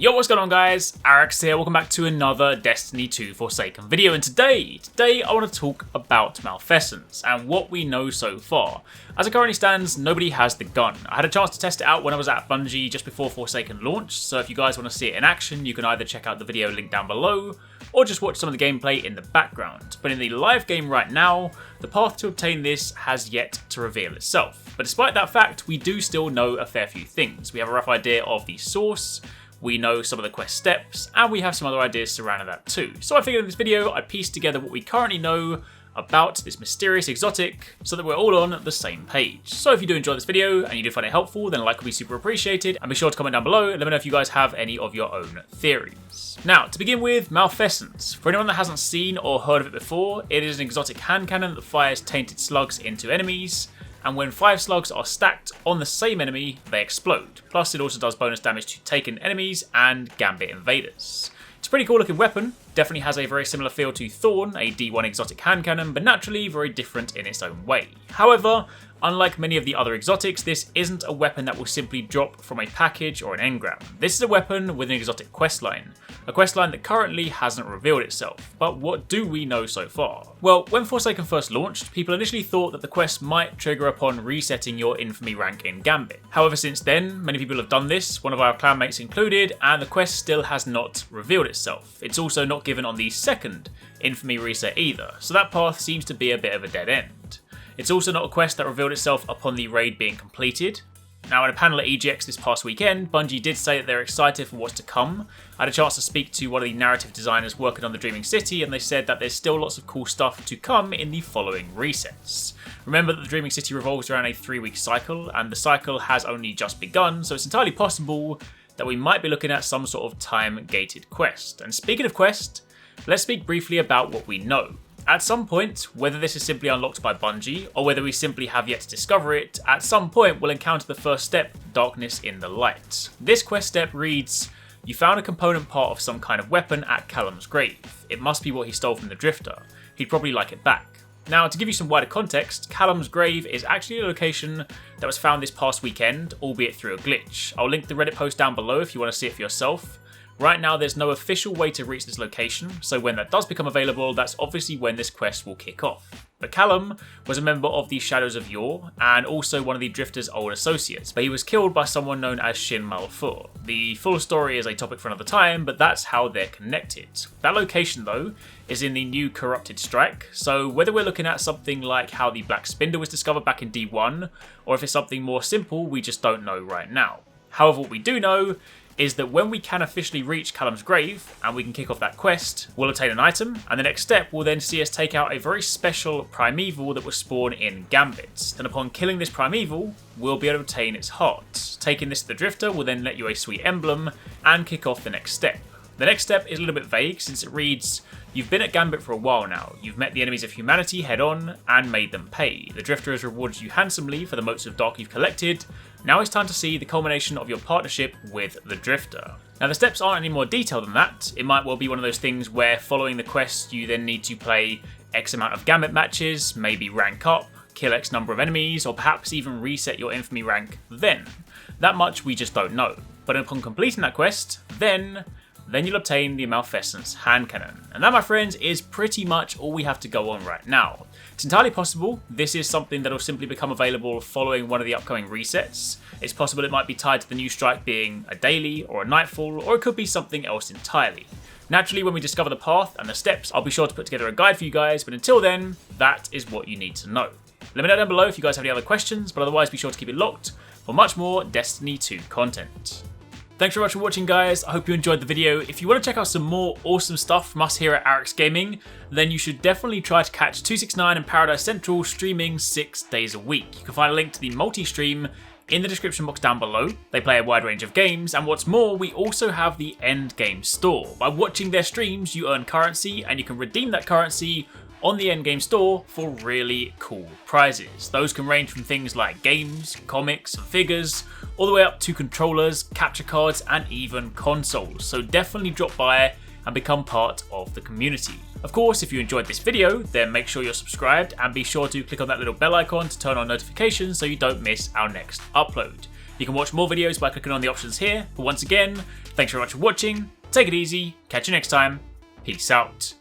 Yo, what's going on guys? Arekkz here, welcome back to another Destiny 2 Forsaken video, and today I want to talk about Malfeasance and what we know so far. As it currently stands, nobody has the gun. I had a chance to test it out when I was at Bungie just before Forsaken launched, so if you guys want to see it in action, you can either check out the video link down below, or just watch some of the gameplay in the background. But in the live game right now, the path to obtain this has yet to reveal itself. But despite that fact, we do still know a fair few things. We have a rough idea of the source, we know some of the quest steps, and we have some other ideas surrounding that too. So I figured in this video I'd piece together what we currently know about this mysterious exotic so that we're all on the same page. So if you do enjoy this video and you do find it helpful, then a like would be super appreciated, and be sure to comment down below and let me know if you guys have any of your own theories. Now, to begin with, Malfeasance. For anyone that hasn't seen or heard of it before, it is an exotic hand cannon that fires tainted slugs into enemies, and when 5 slugs are stacked on the same enemy, they explode. Plus, it also does bonus damage to taken enemies and Gambit invaders. It's a pretty cool looking weapon, definitely has a very similar feel to Thorn, a D1 exotic hand cannon, but naturally very different in its own way. However, unlike many of the other exotics, this isn't a weapon that will simply drop from a package or an engram. This is a weapon with an exotic questline, a questline that currently hasn't revealed itself. But what do we know so far? Well, when Forsaken first launched, people initially thought that the quest might trigger upon resetting your infamy rank in Gambit. However, since then, many people have done this, one of our clanmates included, and the quest still has not revealed itself. It's also not given on the second infamy reset either, so that path seems to be a bit of a dead end. It's also not a quest that revealed itself upon the raid being completed. Now, in a panel at EGX this past weekend, Bungie did say that they're excited for what's to come. I had a chance to speak to one of the narrative designers working on the Dreaming City, and they said that there's still lots of cool stuff to come in the following resets. Remember that the Dreaming City revolves around a 3-week cycle, and the cycle has only just begun, so it's entirely possible that we might be looking at some sort of time-gated quest. And speaking of quest, let's speak briefly about what we know. At some point, whether this is simply unlocked by Bungie, or whether we simply have yet to discover it, at some point we'll encounter the first step, Darkness in the Light. This quest step reads, you found a component part of some kind of weapon at Callum's grave. It must be what he stole from the Drifter. He'd probably like it back. Now, to give you some wider context, Callum's grave is actually a location that was found this past weekend, albeit through a glitch. I'll link the Reddit post down below if you want to see it for yourself. Right now, there's no official way to reach this location, so when that does become available, that's obviously when this quest will kick off. But Callum was a member of the Shadows of Yore, and also one of the Drifter's old associates, but he was killed by someone known as Shin Malfur. The full story is a topic for another time, but that's how they're connected. That location, though, is in the new Corrupted Strike, so whether we're looking at something like how the Black Spindle was discovered back in D1, or if it's something more simple, we just don't know right now. However, what we do know is that when we can officially reach Callum's grave and we can kick off that quest, we'll obtain an item, and the next step will then see us take out a very special primeval that will spawn in Gambit. Then upon killing this primeval, we'll be able to obtain its heart. Taking this to the Drifter will then let you a sweet emblem and kick off the next step. The next step is a little bit vague since it reads, you've been at Gambit for a while now, you've met the enemies of humanity head on and made them pay. The Drifter has rewarded you handsomely for the motes of dark you've collected. Now it's time to see the culmination of your partnership with the Drifter. Now the steps aren't any more detailed than that. It might well be one of those things where following the quest you then need to play X amount of Gambit matches, maybe rank up, kill X number of enemies, or perhaps even reset your infamy rank then. That much we just don't know. But upon completing that quest, then you'll obtain the Malfeasance hand cannon. And that, my friends, is pretty much all we have to go on right now. It's entirely possible this is something that will simply become available following one of the upcoming resets. It's possible it might be tied to the new strike being a daily or a nightfall, or it could be something else entirely. Naturally, when we discover the path and the steps, I'll be sure to put together a guide for you guys, but until then, that is what you need to know. Let me know down below if you guys have any other questions, but otherwise be sure to keep it locked for much more Destiny 2 content. Thanks very much for watching, guys. I hope you enjoyed the video. If you want to check out some more awesome stuff from us here at Arekkz Gaming, then you should definitely try to catch 269 and Paradise Central streaming 6 days a week. You can find a link to the multi-stream in the description box down below. They play a wide range of games, and what's more, we also have the Endgame store. By watching their streams, you earn currency, and you can redeem that currency on the Endgame store for really cool prizes. Those can range from things like games, comics, and figures, all the way up to controllers, capture cards, and even consoles. So definitely drop by and become part of the community. Of course, if you enjoyed this video, then make sure you're subscribed and be sure to click on that little bell icon to turn on notifications so you don't miss our next upload. You can watch more videos by clicking on the options here, but once again, thanks very much for watching, take it easy, catch you next time, peace out.